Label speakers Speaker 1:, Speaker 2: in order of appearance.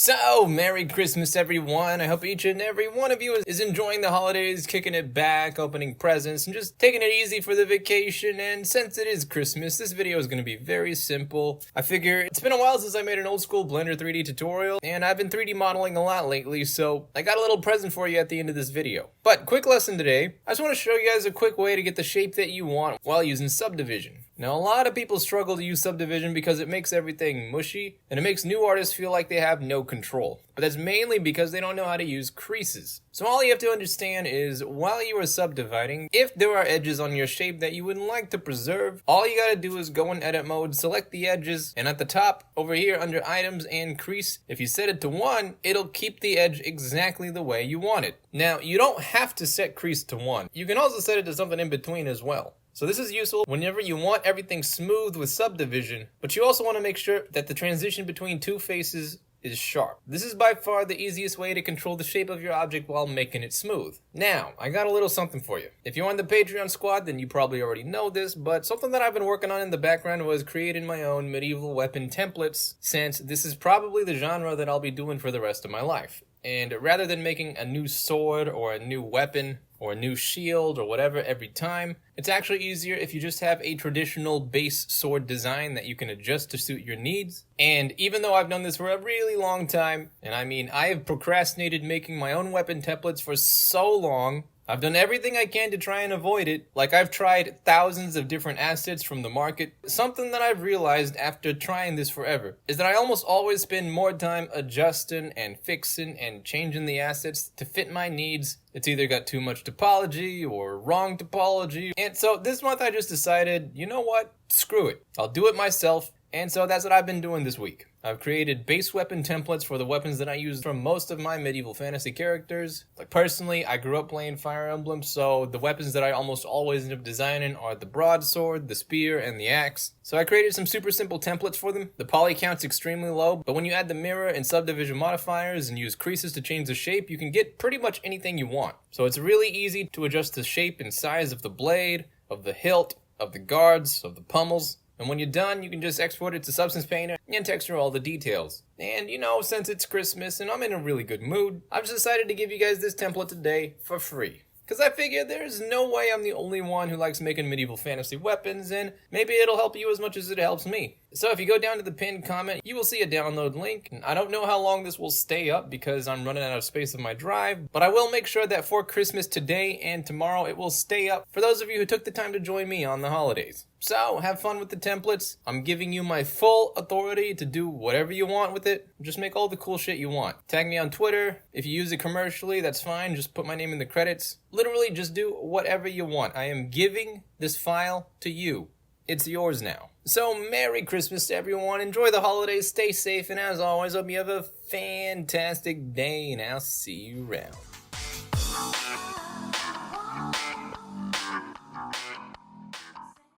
Speaker 1: So, Merry Christmas everyone. I hope each and every one of you is enjoying the holidays, kicking it back, opening presents, and just taking it easy for the vacation. And since it is Christmas, this video is going to be very simple. I figure it's been a while since I made an old school Blender 3D tutorial, and I've been 3D modeling a lot lately, so I got a little present for you at the end of this video. But quick lesson today, I just want to show you guys a quick way to get the shape that you want while using subdivision. Now, a lot of people struggle to use subdivision because it makes everything mushy, and it makes new artists feel like they have no control. But that's mainly because they don't know how to use creases. So all you have to understand is, while you are subdividing, if there are edges on your shape that you would like to preserve, all you gotta do is go in edit mode, select the edges, and at the top, over here under items and crease, if you set it to 1, it'll keep the edge exactly the way you want it. Now, you don't have to set crease to 1. You can also set it to something in between as well. So this is useful whenever you want everything smooth with subdivision, but you also want to make sure that the transition between two faces is sharp. This is by far the easiest way to control the shape of your object while making it smooth. Now, I got a little something for you. If you're on the Patreon squad, then you probably already know this, but something that I've been working on in the background was creating my own medieval weapon templates, since this is probably the genre that I'll be doing for the rest of my life. And rather than making a new sword or a new weapon or a new shield or whatever every time, it's actually easier if you just have a traditional base sword design that you can adjust to suit your needs. And even though I've done this for a really long time, and I mean I have procrastinated making my own weapon templates for so long, I've done everything I can to try and avoid it. Like, I've tried thousands of different assets from the market. Something that I've realized after trying this forever is that I almost always spend more time adjusting and fixing and changing the assets to fit my needs. It's either got too much topology or wrong topology. And so this month I just decided, you know what? Screw it. I'll do it myself. And so that's what I've been doing this week. I've created base weapon templates for the weapons that I use from most of my medieval fantasy characters. Like, personally, I grew up playing Fire Emblem, so the weapons that I almost always end up designing are the broadsword, the spear, and the axe. So I created some super simple templates for them. The poly count's extremely low, but when you add the mirror and subdivision modifiers and use creases to change the shape, you can get pretty much anything you want. So it's really easy to adjust the shape and size of the blade, of the hilt, of the guards, of the pummels. And when you're done, you can just export it to Substance Painter and texture all the details. And you know, since it's Christmas and I'm in a really good mood, I've just decided to give you guys this template today for free. Because I figure there's no way I'm the only one who likes making medieval fantasy weapons, and maybe it'll help you as much as it helps me. So if you go down to the pinned comment, you will see a download link. And I don't know how long this will stay up because I'm running out of space on my drive, but I will make sure that for Christmas today and tomorrow it will stay up for those of you who took the time to join me on the holidays. So have fun with the templates. I'm giving you my full authority to do whatever you want with it. Just make all the cool shit you want. Tag me on Twitter. If you use it commercially, that's fine. Just put my name in the credits. Literally just do whatever you want. I am giving this file to you. It's yours now. So Merry Christmas to everyone. Enjoy the holidays. Stay safe. And as always, hope you have a fantastic day. And I'll see you around.